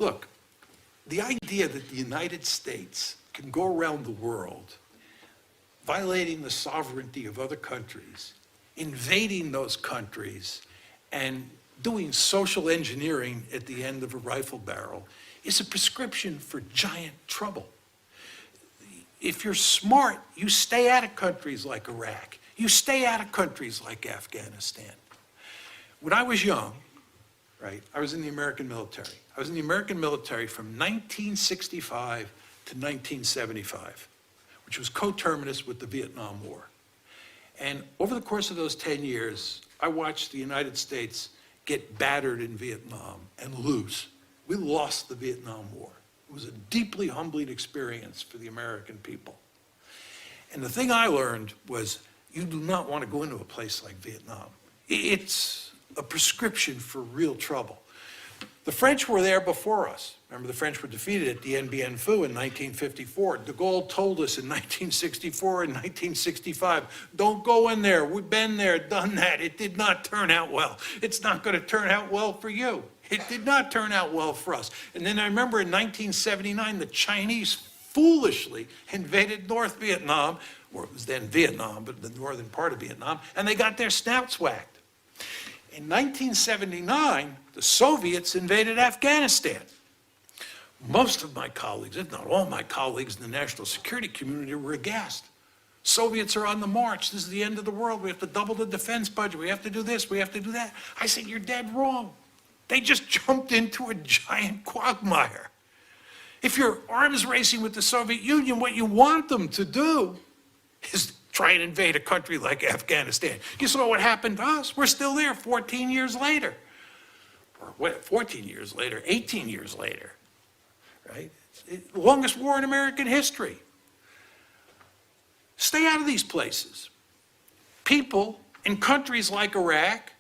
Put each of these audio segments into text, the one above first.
Look, the idea that the United States can go around the world violating the sovereignty of other countries, invading those countries, and doing social engineering at the end of a rifle barrel is a prescription for giant trouble. If you're smart, you stay out of countries like Iraq. You stay out of countries like Afghanistan. When I was young, right, I was in the American military. I was in the American military from 1965 to 1975, which was coterminous with the Vietnam War. And over the course of those 10 years, I watched the United States get battered in Vietnam and lose. We lost the Vietnam War. It was a deeply humbling experience for the American people. And the thing I learned was you do not want to go into a place like Vietnam. It's a prescription for real trouble. The French were there before us. Remember, the French were defeated at Dien Bien Phu in 1954. De Gaulle told us in 1964 and 1965, don't go in there. We've been there, done that. It did not turn out well. It's not going to turn out well for you. It did not turn out well for us. And then I remember in 1979, the Chinese foolishly invaded North Vietnam, or it was then Vietnam, but the northern part of Vietnam, and they got their snouts whacked. In 1979, the Soviets invaded Afghanistan. Most of my colleagues, if not all my colleagues in the national security community, were aghast. Soviets are on the march. This is the end of the world. We have to double the defense budget. We have to do this. We have to do that. I said, you're dead wrong. They just jumped into a giant quagmire. If you're arms racing with the Soviet Union, what you want them to do is try and invade a country like Afghanistan. You saw what happened to us. We're still there 14 years later. Or what, 14 years later, 18 years later, right? The longest war in American history. Stay out of these places. People in countries like Iraq,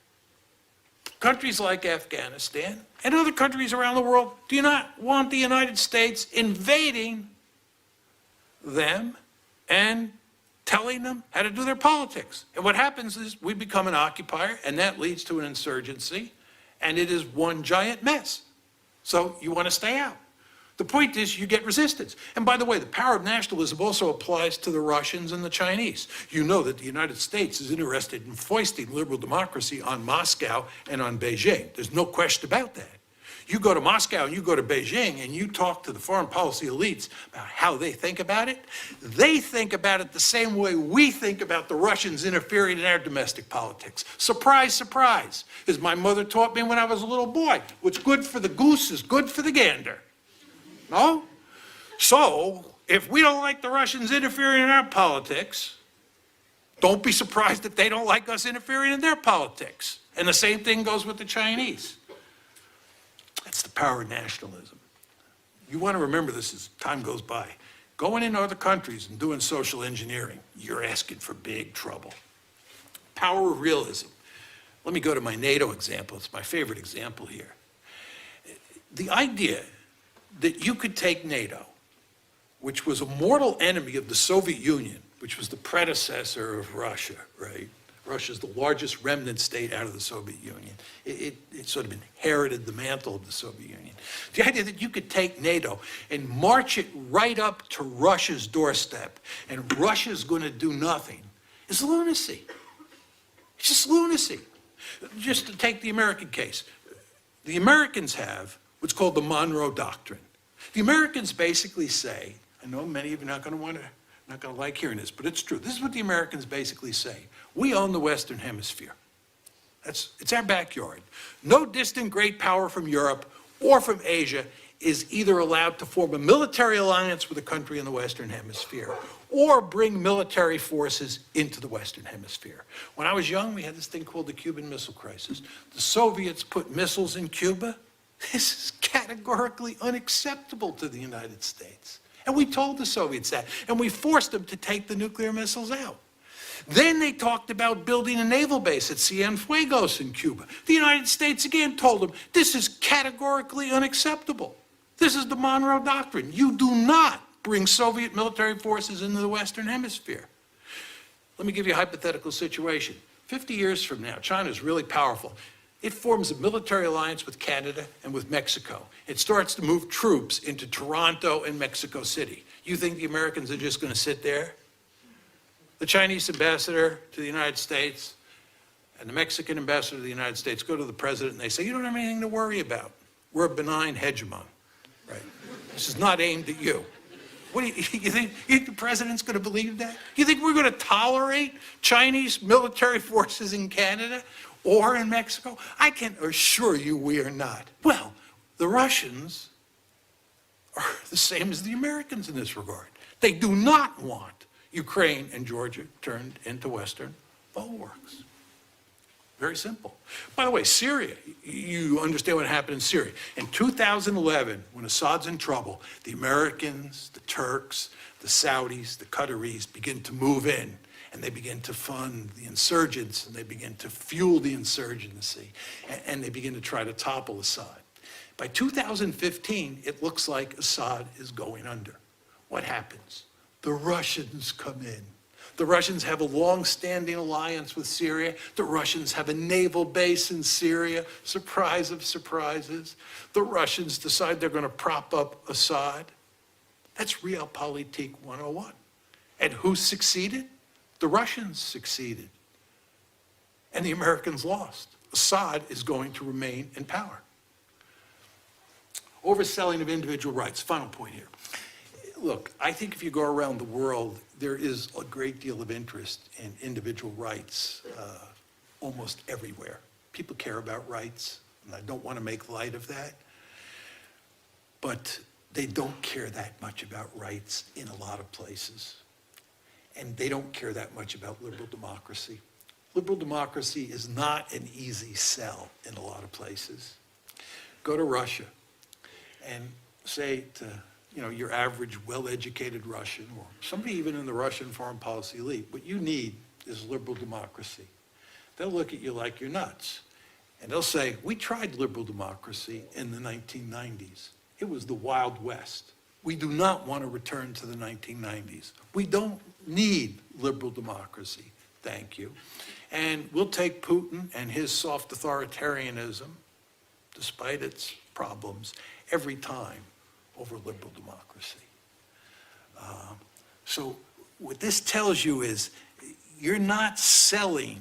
countries like Afghanistan, and other countries around the world do not want the United States invading them and telling them how to do their politics. And what happens is we become an occupier, and that leads to an insurgency, and it is one giant mess. So you want to stay out. The point is you get resistance. And by the way, the power of nationalism also applies to the Russians and the Chinese. You know that the United States is interested in foisting liberal democracy on Moscow and on Beijing. There's no question about that. You go to Moscow and you go to Beijing and you talk to the foreign policy elites about how they think about it. They think about it the same way we think about the Russians interfering in our domestic politics. Surprise, surprise. As my mother taught me when I was a little boy, what's good for the goose is good for the gander. No? So, if we don't like the Russians interfering in our politics, don't be surprised if they don't like us interfering in their politics. And the same thing goes with the Chinese. That's the power of nationalism. You want to remember this as time goes by. Going into other countries and doing social engineering, you're asking for big trouble. Power of realism. Let me go to my NATO example. It's my favorite example here. The idea that you could take NATO, which was a mortal enemy of the Soviet Union, which was the predecessor of Russia, right? Russia's the largest remnant state out of the Soviet Union. It sort of inherited the mantle of the Soviet Union. The idea that you could take NATO and march it right up to Russia's doorstep and Russia's going to do nothing is lunacy. It's just lunacy. Just to take the American case. The Americans have what's called the Monroe Doctrine. The Americans basically say, I know many of you are not going to like hearing this, but it's true. This is what the Americans basically say. We own the Western Hemisphere. It's our backyard. No distant great power from Europe or from Asia is either allowed to form a military alliance with a country in the Western Hemisphere or bring military forces into the Western Hemisphere. When I was young, we had this thing called the Cuban Missile Crisis. The Soviets put missiles in Cuba. This is categorically unacceptable to the United States. And we told the Soviets that, and we forced them to take the nuclear missiles out. Then they talked about building a naval base at Cienfuegos in Cuba. The United States again told them, this is categorically unacceptable. This is the Monroe Doctrine. You do not bring Soviet military forces into the Western Hemisphere. Let me give you a hypothetical situation. 50 years from now, China is really powerful. It forms a military alliance with Canada and with Mexico. It starts to move troops into Toronto and Mexico City. You think the Americans are just going to sit there? The Chinese ambassador to the United States and the Mexican ambassador to the United States go to the president and they say, you don't have anything to worry about. We're a benign hegemon, right? This is not aimed at you. What do you think the president's going to believe that? You think we're going to tolerate Chinese military forces in Canada or in Mexico? I can assure you we are not. Well, the Russians are the same as the Americans in this regard. They do not want Ukraine and Georgia turned into Western bulwarks. Very simple. By the way, Syria, you understand what happened in Syria. In 2011, when Assad's in trouble, the Americans, the Turks, the Saudis, the Qataris begin to move in, and they begin to fund the insurgents, and they begin to fuel the insurgency, and they begin to try to topple Assad. By 2015, it looks like Assad is going under. What happens? The Russians come in. The Russians have a long-standing alliance with Syria. The Russians have a naval base in Syria. Surprise of surprises. The Russians decide they're going to prop up Assad. That's Realpolitik 101. And who succeeded? The Russians succeeded. And the Americans lost. Assad is going to remain in power. Overselling of individual rights. Final point here. Look, I think if you go around the world, there is a great deal of interest in individual rights almost everywhere. People care about rights, and I don't want to make light of that. But they don't care that much about rights in a lot of places. And they don't care that much about liberal democracy. Liberal democracy is not an easy sell in a lot of places. Go to Russia and say to your average well-educated Russian, or somebody even in the Russian foreign policy elite, what you need is liberal democracy. They'll look at you like you're nuts. And they'll say, we tried liberal democracy in the 1990s. It was the Wild West. We do not want to return to the 1990s. We don't need liberal democracy, thank you. And we'll take Putin and his soft authoritarianism, despite its problems, every time over liberal democracy. So what this tells you is you're not selling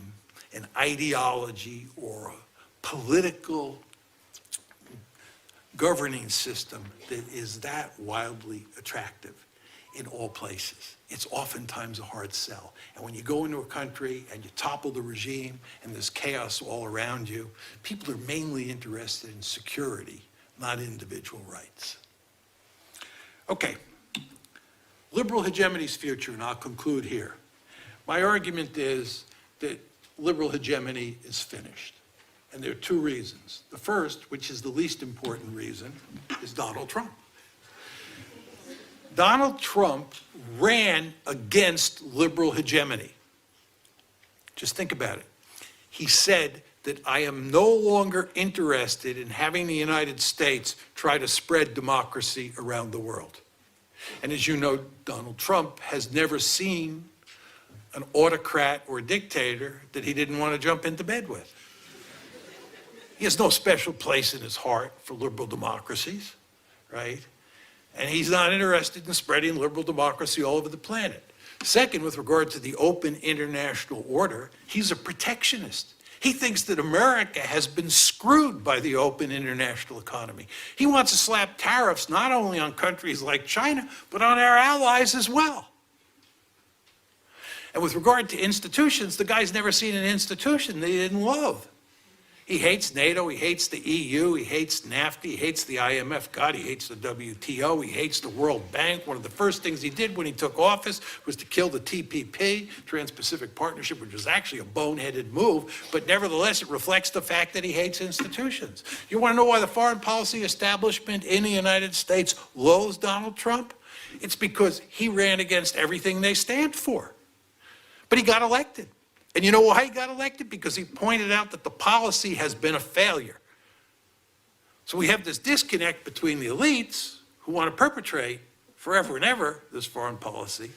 an ideology or a political governing system that is that wildly attractive in all places. It's oftentimes a hard sell. And when you go into a country and you topple the regime and there's chaos all around you, people are mainly interested in security, not individual rights. Okay, liberal hegemony's future, and I'll conclude here. My argument is that liberal hegemony is finished. And there are two reasons. The first, which is the least important reason, is Donald Trump. Donald Trump ran against liberal hegemony. Just think about it. He said that I am no longer interested in having the United States try to spread democracy around the world. And as you know, Donald Trump has never seen an autocrat or dictator that he didn't want to jump into bed with. He has no special place in his heart for liberal democracies, right? And he's not interested in spreading liberal democracy all over the planet. Second, with regard to the open international order, he's a protectionist. He thinks that America has been screwed by the open international economy. He wants to slap tariffs not only on countries like China, but on our allies as well. And with regard to institutions, the guy's never seen an institution that he didn't love. He hates NATO, he hates the EU, he hates NAFTA, he hates the IMF, God, he hates the WTO, he hates the World Bank. One of the first things he did when he took office was to kill the TPP, Trans-Pacific Partnership, which was actually a boneheaded move, but nevertheless it reflects the fact that he hates institutions. You want to know why the foreign policy establishment in the United States loathes Donald Trump? It's because he ran against everything they stand for. But he got elected. And you know why he got elected? Because he pointed out that the policy has been a failure. So we have this disconnect between the elites who want to perpetrate forever and ever this foreign policy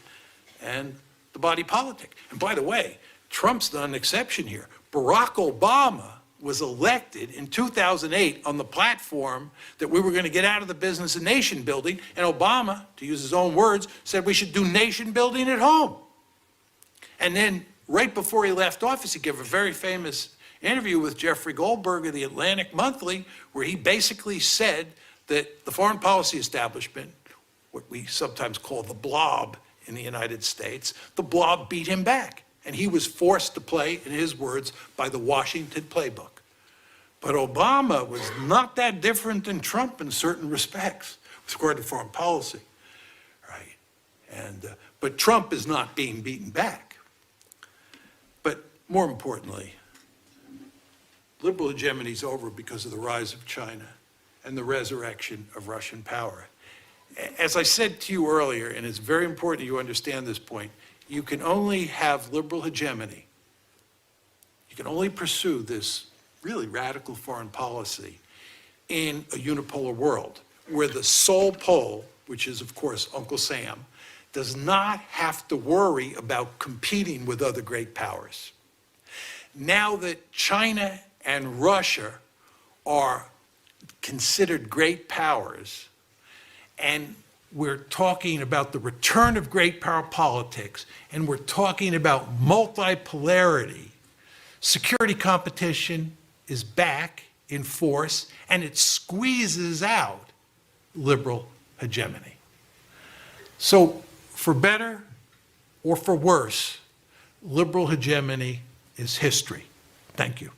and the body politic. And by the way, Trump's not an exception here. Barack Obama was elected in 2008 on the platform that we were going to get out of the business of nation building, and Obama, to use his own words, said we should do nation building at home. And then right before he left office, he gave a very famous interview with Jeffrey Goldberg of the Atlantic Monthly, where he basically said that the foreign policy establishment, what we sometimes call the blob in the United States, the blob beat him back. And he was forced to play, in his words, by the Washington playbook. But Obama was not that different than Trump in certain respects with regard to foreign policy, right? But Trump is not being beaten back. But more importantly, liberal hegemony is over because of the rise of China and the resurrection of Russian power. As I said to you earlier, and it's very important you understand this point, you can only have liberal hegemony. You can only pursue this really radical foreign policy in a unipolar world where the sole pole, which is of course Uncle Sam, does not have to worry about competing with other great powers. Now that China and Russia are considered great powers, and we're talking about the return of great power politics, and we're talking about multipolarity, security competition is back in force, and it squeezes out liberal hegemony. So, for better or for worse, liberal hegemony is history. Thank you.